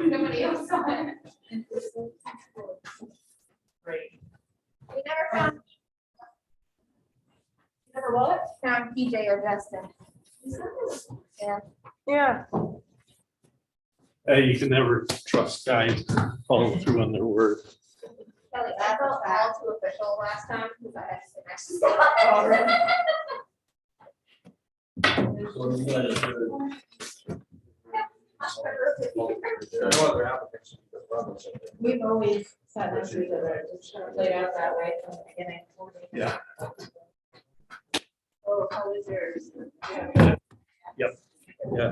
Nobody else saw it. Great. We never found. Never what? Found PJ or Justin. Yeah. Yeah. You can never trust guys to follow through on their word. Kelly, I felt all too official last time because I had to sit next to Scott. We've always sat next to each other, just kind of laid out that way from the beginning. Yeah. Oh, how was yours? Yeah.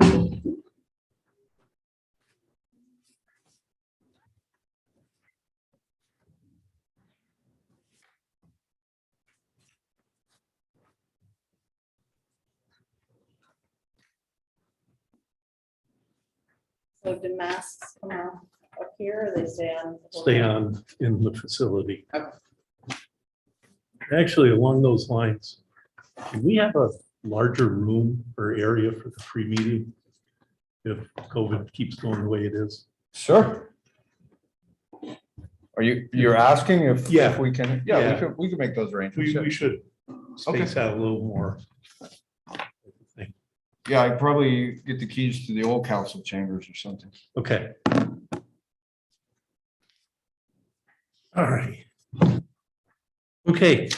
So do masks come out up here or they stay on? Stay on in the facility. Okay. Actually, along those lines, can we have a larger room or area for the pre-meeting? If COVID keeps going the way it is? Sure. Are you're asking if Yeah. we can, Yeah. we can make those arrangements. We should space out a little more. Yeah, I'd probably get the keys to the old council chambers or something. Okay. All right. Okay,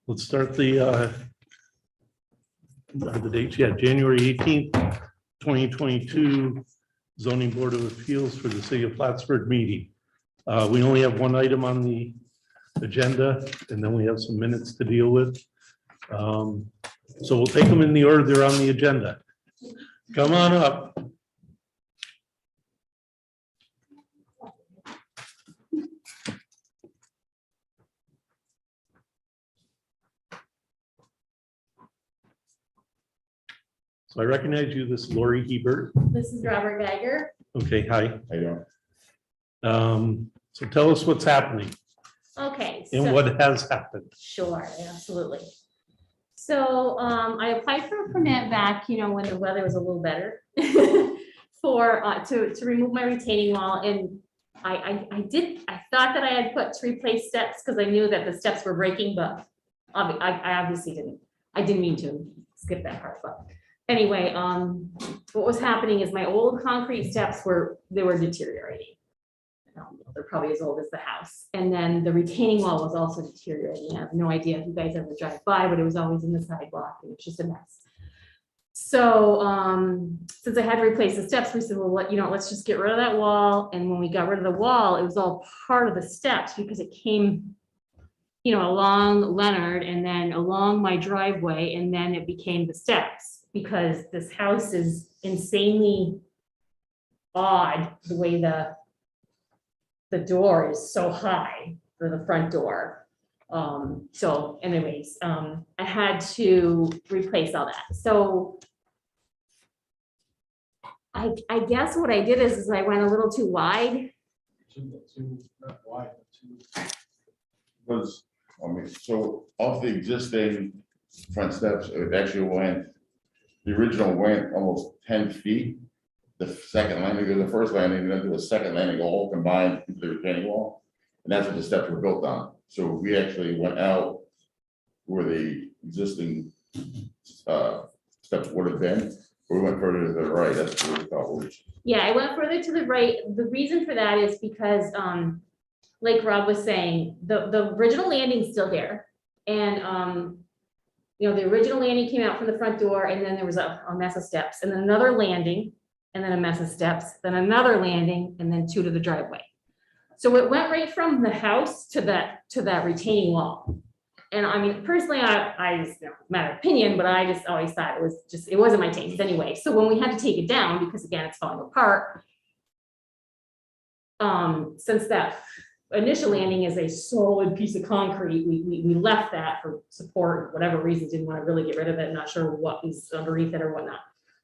let's start the dates. Yeah, January 18th, 2022 zoning board of appeals for the city of Plattsburgh meeting. We only have one item on the agenda, and then we have some minutes to deal with. So we'll take them in the order they're on the agenda. Come on up. So I recognize you. This is Lori Hebert. This is Robert Geiger. Okay, hi. I don't. So tell us what's happening Okay. and so- what has happened. Sure, absolutely. So I applied for a permit back, when the weather was a little better for, to remove my retaining wall. And I thought that I had put to replace steps because I knew that the steps were breaking, but I obviously didn't. I didn't mean to skip that part, but anyway, what was happening is my old concrete steps were deteriorating. They're probably as old as the house. And then the retaining wall was also deteriorating. I have no idea if you guys ever drive by, but it was always in the sidewalk and it's just a mess. So since I had to replace the steps, we said, well, let's just get rid of that wall. And when we got rid of the wall, it was all part of the steps because it came, along Leonard and then along my driveway. And then it became the steps because this house is insanely odd the way the door is so high for the front door. So anyways, I had to replace all that. So I guess what I did is I went a little too wide. Was, so off the existing front steps, it actually the original went almost 10 feet. The second landing, the first landing, then do a second landing, all combined into the retaining wall. And that's what the steps were built on. So we actually went out where the existing steps would have been. We went further to the right. That's what we thought was. Yeah, I went further to the right. The reason for that is because, like Rob was saying, the original landing's still there. And, the original landing came out from the front door and then there was a mess of steps and then another landing and then a mess of steps, then another landing and then two to the driveway. So it went right from the house to that retaining wall. And I mean, personally, I just, matter of opinion, but I just always thought it wasn't my taste anyway. So when we had to take it down, because again, it's falling apart. Since that initial landing is a solid piece of concrete, we left that for support, whatever reason, didn't want to really get rid of it, not sure what was underneath it or whatnot.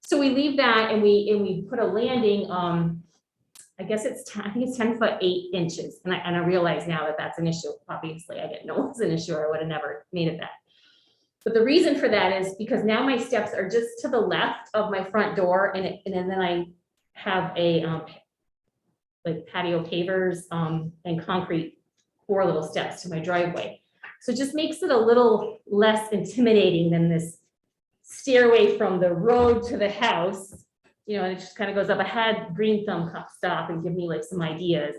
So we leave that and we put a landing, I guess I think it's 10 foot 8 inches. And I realize now that that's an issue. Obviously I didn't know it was an issue or I would have never made it that. But the reason for that is because now my steps are just to the left of my front door and then I have a, like patio pavers, and concrete 4 little steps to my driveway. So it just makes it a little less intimidating than this stairway from the road to the house. You know, and it just kind of goes up. I had Green Thumb stop and give me like some ideas.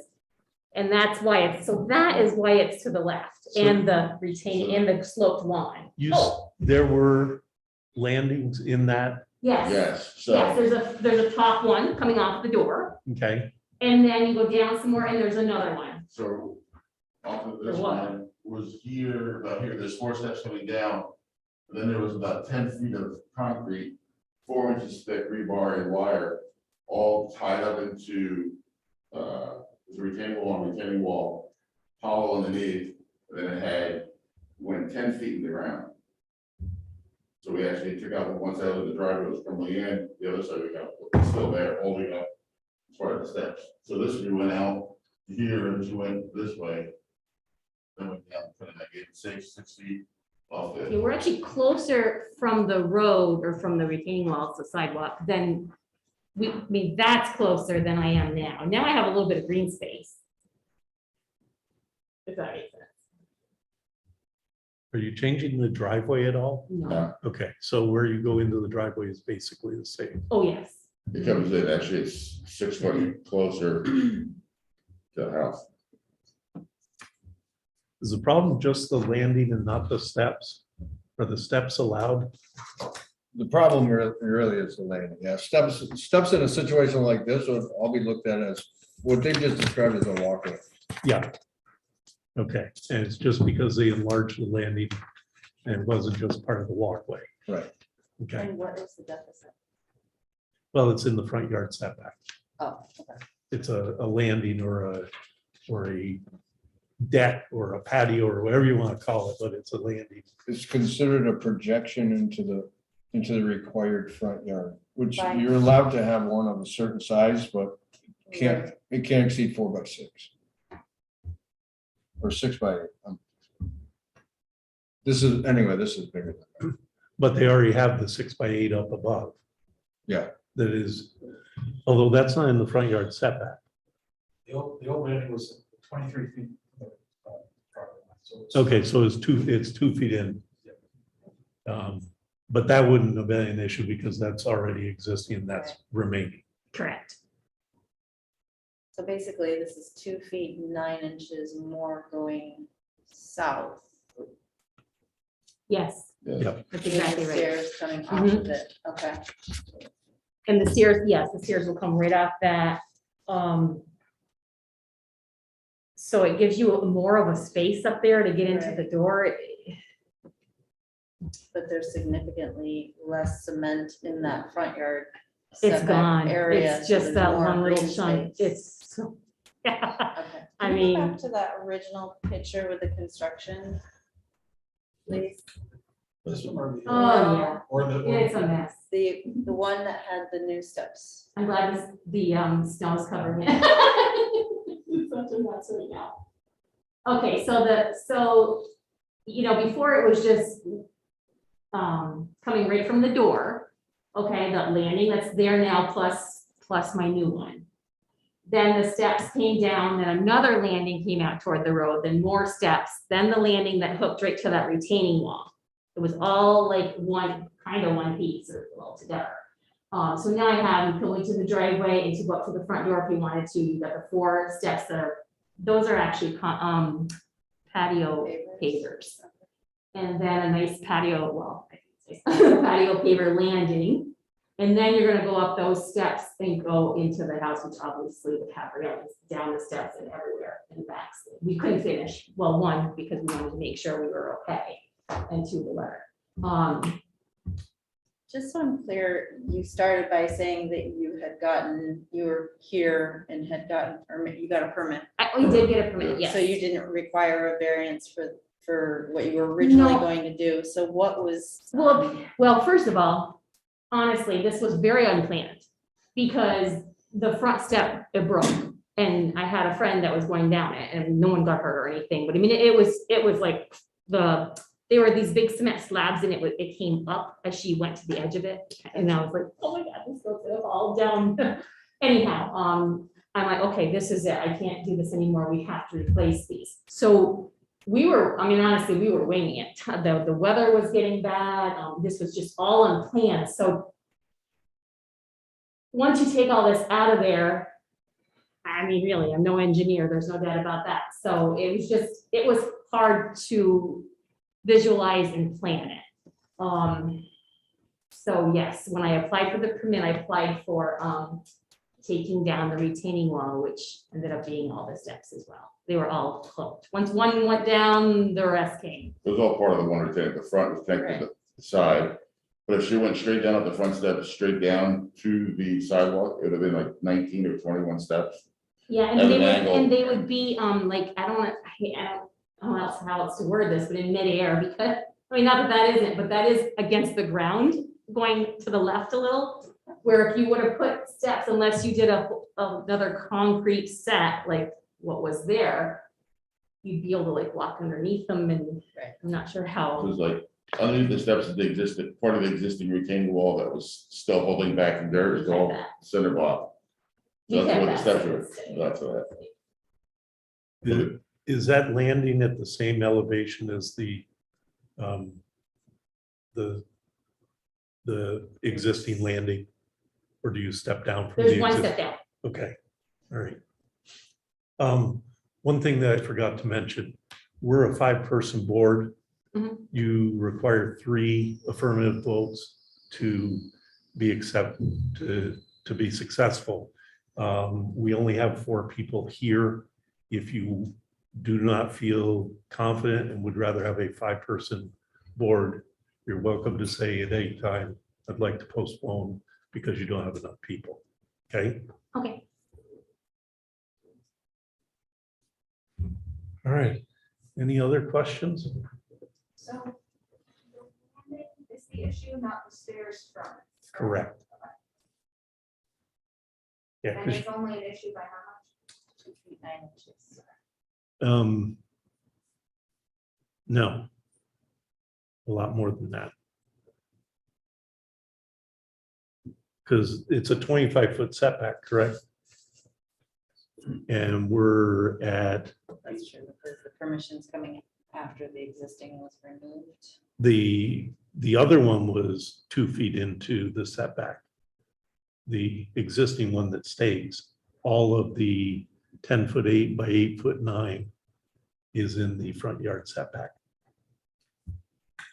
And that's why so that is why it's to the left and the retaining and the sloped lawn. There were landings in that, Yes, Yes, yes, so, there's a top one coming off the door, okay, and then you go down some more and there's another one. so off of this For what? one was here, about here, there's 4 steps coming down. And then there was about 10 feet of concrete, 4 inches thick rebar and wire, all tied up into, the retaining wall, hollow underneath, and then it went 10 feet in the ground. So we actually took out one side of the driveway was crumbling in, the other side we got, it's still there, holding up as far as the steps. So this we went out here and she went this way. Then went down, put in that gate, 6 feet off Okay, the, we're actually closer from the road or from the retaining wall to the sidewalk than I mean, that's closer than I am now. Now I have a little bit of green space. If that makes sense. are you changing the driveway at all? No. Okay, so where you go into the driveway is basically the same. Oh, yes. it comes in, actually it's 6 foot closer to the house. Is the problem just the landing and not the steps? Are the steps allowed? The problem really is the landing. Yeah, steps in a situation like this would all be looked at as what they just described as a walkway. Yeah. Okay, and it's just because they enlarged the landing and it wasn't just part of the walkway. Right. Okay, And what is the deficit? well, it's in the front yard setback. Oh, okay. It's a landing or a deck or a patio or whatever you want to call it, but it's a landing. It's considered a projection into the required front yard, which Right. you're allowed to have one of a certain size, but it can't exceed 4 by 6. Or 6 by 8. This is bigger than that. But they already have the 6 by 8 up above. Yeah. That is, although that's not in the front yard setback. The old landing was 23 feet. from the, property line, so it's- Okay, so it's 2 feet in. But that wouldn't have been an issue because that's already existing and that's remaining. Correct. So basically, this is 2 feet 9 inches more going south. Yes, Yep. that's with exactly the right. Stairs coming off of it, okay. And the stairs, yes, the stairs will come right off that. So it gives you more of a space up there to get into Right. the door. But there's significantly less cement in that front yard. It's setback gone. Area. It's so just there's that more one little green chunk. space. It's, so- yeah. Okay. I Can you go mean- back to that original picture with the construction? Please, This one or the. Oh, yeah. Or the. It's a mess. the one that had the new steps. I'm glad the snow's covering it. It's such a mess right now. Okay, so, you know, before it was just coming right from the door. Okay, the landing that's there now plus my new one. Then the steps came down, then another landing came out toward the road, then more steps, then the landing that hooked right to that retaining wall. It was all like one piece or all together. So now I have, you go into the driveway and to go up to the front door if you wanted to, you've got the 4 steps that are, those are actually patio pavers. And then a nice patio, well, I can say patio paver landing. And then you're gonna go up those steps and go into the house, which obviously would have railings down the steps and everywhere and back. We couldn't finish, well, 1, because we wanted to make sure we were okay, and 2, the letter. Just so I'm clear, you started by saying that you were here and had gotten permit, you got a permit. We did get a permit, yes. So you didn't require a variance for what you were originally No. going to do. So what was? Well, first of all, honestly, this was very unplanned because the front step, it broke. And I had a friend that was going down it and no one got hurt or anything, but I mean, it was like there were these big cement slabs and it came up as she went to the edge of it. And I was like, oh my God, this goes all down anyhow, I'm like, okay, this is it. I can't do this anymore. We have to replace these. So we were, I mean, honestly, we were winging it. The weather was getting bad. This was just all unplanned. So once you take all this out of there, I mean, really, I'm no engineer. There's no doubt about that. So it was hard to visualize and plan it. So yes, when I applied for the permit, I applied for, taking down the retaining wall, which ended up being all the steps as well. They were all closed. Once one went down, the rest came. It was all part of the one tank, the front was tanked to the side. But if she went straight down at the front steps, straight down to the sidewalk, it would have been like 19 or 21 steps. Yeah, and At they an would, angle. and they would be, like, I don't know how else to word this, but in midair, because, I mean, not that that isn't, but that is against the ground, going to the left a little. Where if you would have put steps, unless you did another concrete set, like what was there, you'd be able to like walk underneath them, and Right. I'm not sure It how. was like underneath the steps of the existing, part of the existing retaining wall that was still holding back the dirt is all cinder block. We That's kept what the that steps separate. were, that's what. Is that landing at the same elevation as the existing landing? Or do you step down from the? There's one exist- step down. Okay, all right. One thing that I forgot to mention, we're a 5-person board. Mhm. You require 3 affirmative votes to be accepted, to be successful. We only have 4 people here. If you do not feel confident and would rather have a 5-person board, you're welcome to say at any time, I'd like to postpone because you don't have enough people. Okay, Okay. all right. Any other questions? So the landing is the issue, not the stairs from it. Correct. Yeah, And 'cause, it's only an issue by how much? 2 feet 9 inches. no. A lot more than that. Because it's a 25-foot setback, correct? And we're at That's true, because the permission's coming after the existing was removed. the other one was 2 feet into the setback. The existing one that stays, all of the 10'8" by 8'9" is in the front yard setback.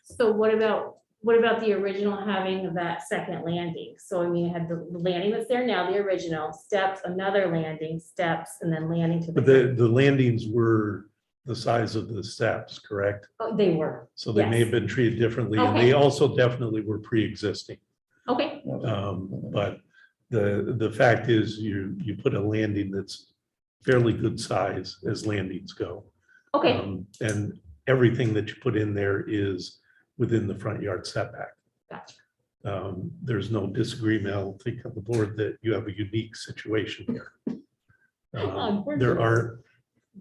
So what about the original having of that second landing? So I mean, it had the landing that's there now, the original, steps, another landing, steps, and then landing to the. But the landings were the size of the steps, correct? Oh, they were, So they may have been treated differently, and they also definitely were pre-existing. okay, But the fact is, you put a landing that's fairly good size as landings go. okay, And everything that you put in there is within the front yard setback. gotcha. There's no disagreement, I don't think, on the board that you have a unique situation here. There are,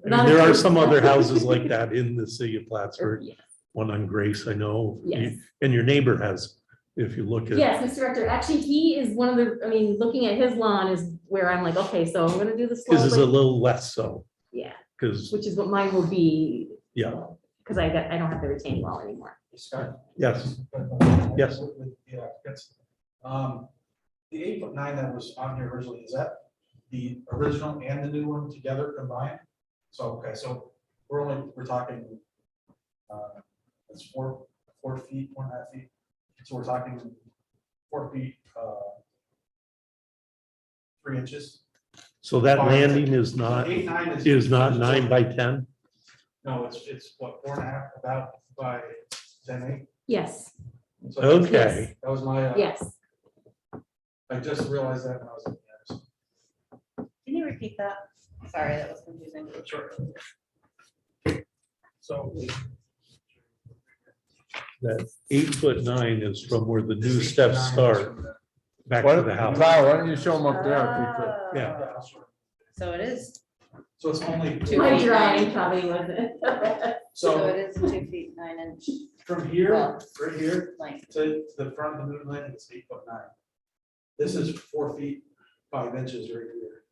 I mean, there are some other houses like that in the city of Plattsburgh, Yes, one on Grace, I know. Yes. And your neighbor has, if you look at. yes, Mr. Director, actually, he is one of the, I mean, looking at his lawn is where I'm like, okay, so I'm gonna do the slope. His is a little less so, Yeah, because, which is what mine will be. yeah, Because I don't have the retaining wall anymore. Scott? yes, Yes. Yeah, that's, the 8'9" that was on here originally, is that the original and the new one together combined? So, okay, so we're talking, it's 4 feet, 4.5 feet. So we're talking 4 feet, 3 inches. so that landing is not, 8'9" is not 9 by 10? No, it's what, 4.5 about by 10'8". Yes, So that was- Okay, That was my, yes. I just realized that when I was looking at it. Can you repeat that? Sorry, that was confusing. Sure. So, that 8'9" is from where the new steps start back Why to don't, the house. Kyle, why don't you show them up there? if you could? Yeah. yeah, sure. So it is, So it's only, 2 My feet drawing 9. probably wasn't. So so it is 2 feet 9 inch from here, Well- right here, length. to the front of the moon landing, it's 8'9". This is 4 feet 5 inches right here.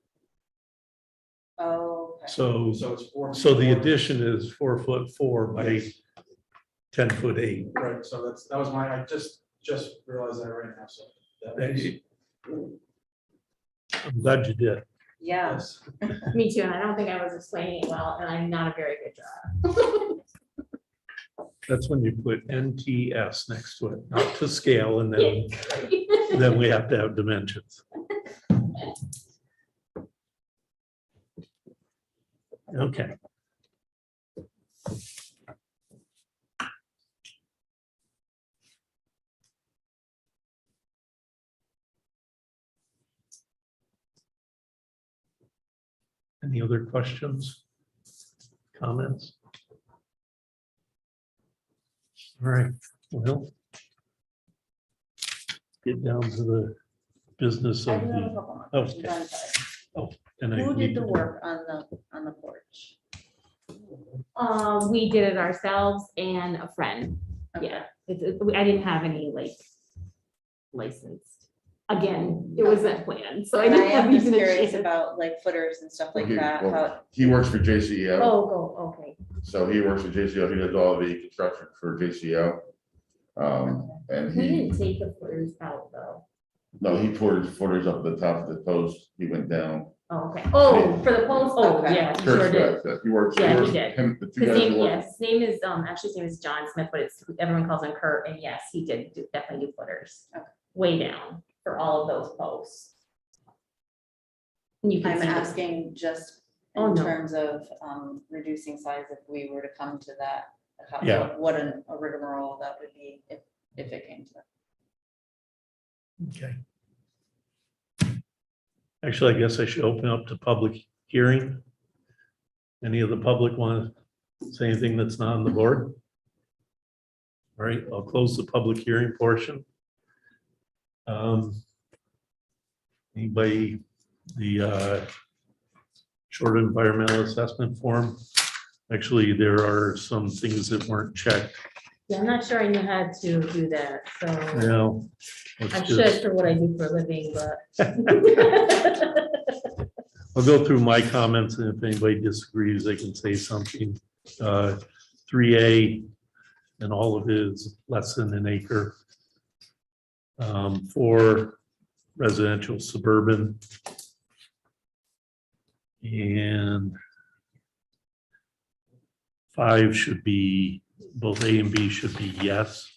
Oh, okay. So, So it's 4. so the addition is 4'4" by 10'8". Right, so that was I just realized that right now, so. that makes- I'm glad you did. Yeah, Yes. Me too, and I don't think I was explaining it well, and I'm not a very good job. That's when you put NTS next to it, not to scale, and then we have to have dimensions. Okay. Any other questions? Comments? All right, well. Get down to the business I of do have a the, couple more oh, questions. I'm sorry. and I Who need did the to- work on the porch? We did it ourselves and a friend. Okay. Yeah, I didn't have any like licensed. Again, it wasn't planned, so I And I didn't have am just even a curious chance. about like footers and stuff like Okay, that, well, how, He works for JCO, Oh, go, okay. so he works for JCO, he does all the construction for JCO. And We he, didn't take the footers out though. no, he poured his footers up at the top of the post, he went down. Oh, okay. Oh, for the post, oh, Okay. yeah, he sure Kurt did. does that. He works. Yeah, he works- did. him- The two His guys name, who work. yes, his name is, actually his name is John Smith, but it's, everyone calls him Kurt, and yes, he did definitely do footers. Okay. Way down for all of those posts. And you can I'm see the- asking just Oh, in no. terms of reducing size, if we were to come to that. Yeah. What a rigmarole that would be if it came to that. Okay. Actually, I guess I should open up to public hearing. Any of the public want to say anything that's not on the board? All right, I'll close the public hearing portion. Anybody, the short environmental assessment form? Actually, there are some things that weren't checked. Yeah, I'm not sure I knew how to do that, so Now, let's I just- should for what I do for a living, but. I'll go through my comments, and if anybody disagrees, they can say something. 3A, and all of it is less than an acre. 4 residential suburban. And 5 should be, both A and B should be yes,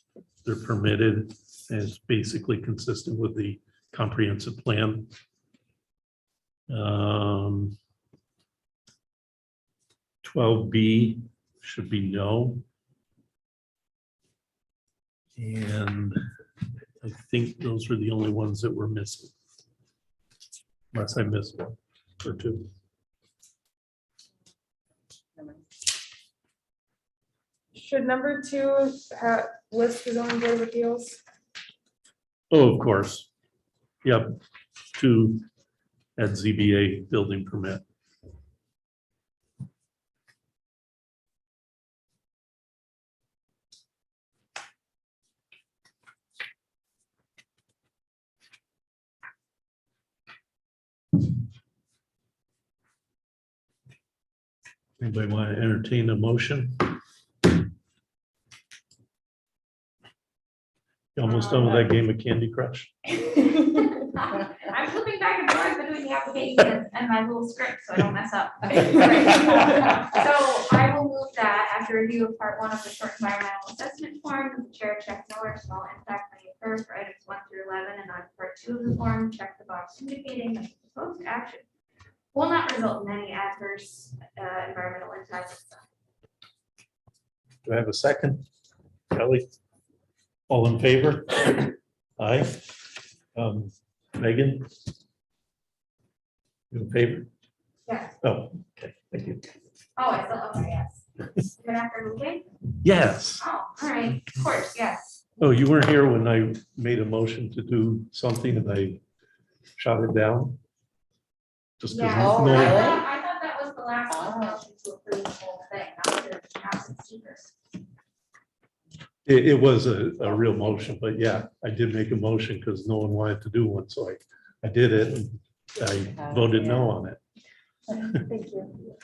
they're permitted, and it's basically consistent with the comprehensive plan. 12B should be no. And I think those were the only ones that were missing. Unless I missed one or two. Should number 2 list the zoning board of appeals? Oh, of course. Yep, 2 at ZBA building permit. Anybody want to entertain a motion? You almost done with that game of Candy Crush? I'm flipping back and forth between the application and my little script, so I don't mess up. So I will move that after review of part 1 of the short environmental assessment form, the chair checks no or small impact may occur for items 1 through 11, and on part 2 of the form, check the box indicating that the proposed action will not result in any adverse environmental impact. Do I have a second? Kelly? All in favor? Aye. Megan? You in favor? Yes. Oh, okay, thank you. Oh, I still, okay, yes. Even after moving? Yes. Oh, all right, of course, yes. Oh, you weren't here when I made a motion to do something and I shot it down? Just because. Yeah, Oh, no, really? I thought that was the last Oh. motion to approve the whole thing, not to pass it secret. It was a real motion, but yeah, I did make a motion because no one wanted to do one, so I did it. And I voted no on it. Thank you.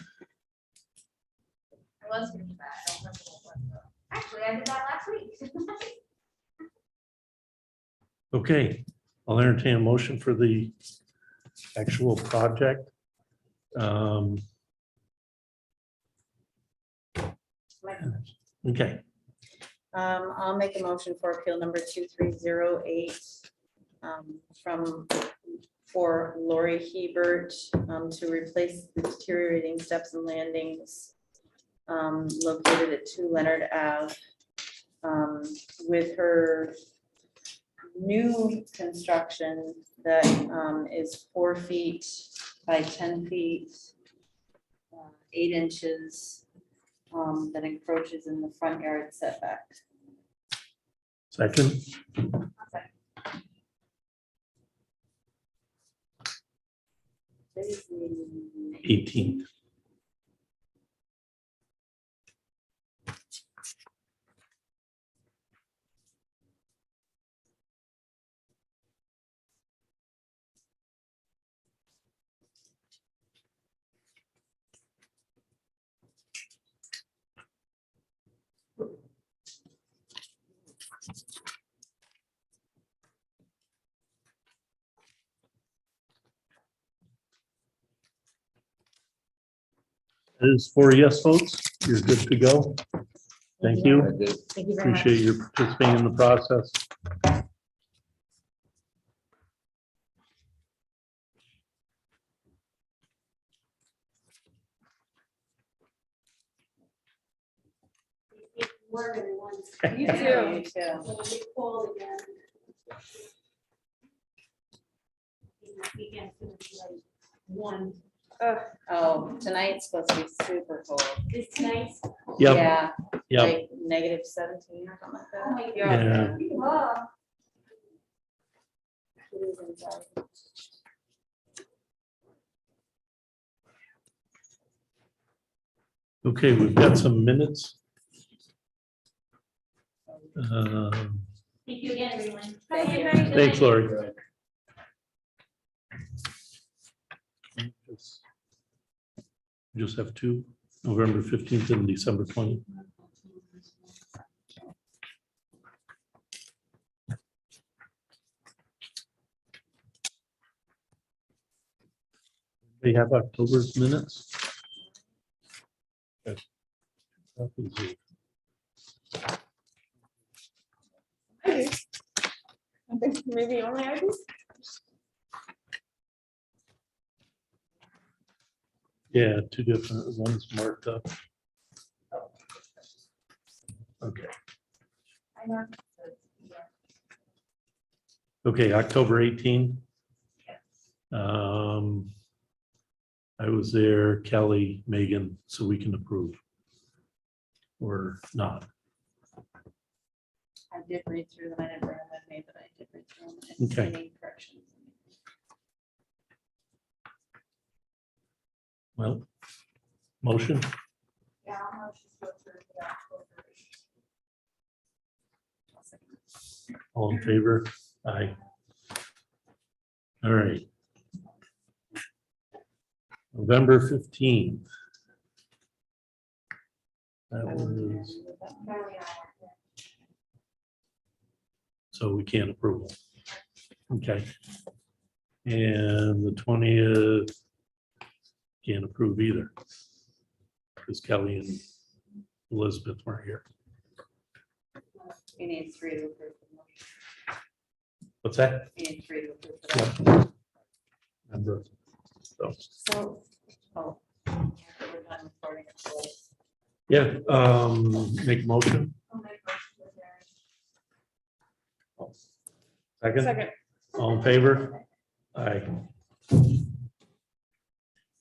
I was gonna do that. I don't remember what it was, though. Actually, I did that last week. Okay, I'll entertain a motion for the actual project. Okay, I'll make a motion for appeal number 2308 for Lori Hebert to replace the deteriorating steps and landings located at 2 Leonard Ave with her new construction that is 4 feet by 10 feet, 8 inches, that encroaches in the front yard setback. second, Today's the 18th. It is 4 yes votes. You're good to go. Thank you. I did. Thank you very much. Appreciate your participating in the process. You too. You too. One, Oh, tonight's supposed to be super cold. this nice. Yep, Yeah, yep. like -17 or something like that. Oh my God. Yeah. Oh. It is inside. Okay, we've got some minutes. Um, Thank you again, everyone. Thank you. Thanks, Lori. Just have 2, November 15th and December 20th. They have October's minutes. Okay. Copies of- I think maybe only I do. Yeah, 2 different, one's marked up. Okay. I know. Okay, October 18. I was there, Kelly, Megan, so we can approve. Or not. I did read through them. I didn't bring them with me, but I did read through them. I didn't see Okay. any corrections. Well, motion, Yeah, I'll motion to approve the October. all in favor? Aye. All right. November 15th. That was, so we can't approve it. Okay. And the 20th, can't approve either. Because Kelly and Elizabeth weren't here. You need 3 to approve. the motion. What's that? You need 3 to approve. the motion. Remember. So, So, oh. We're done recording it, so yeah, make a motion. I'll make motion to adjourn. Second, Second. all in favor? Aye.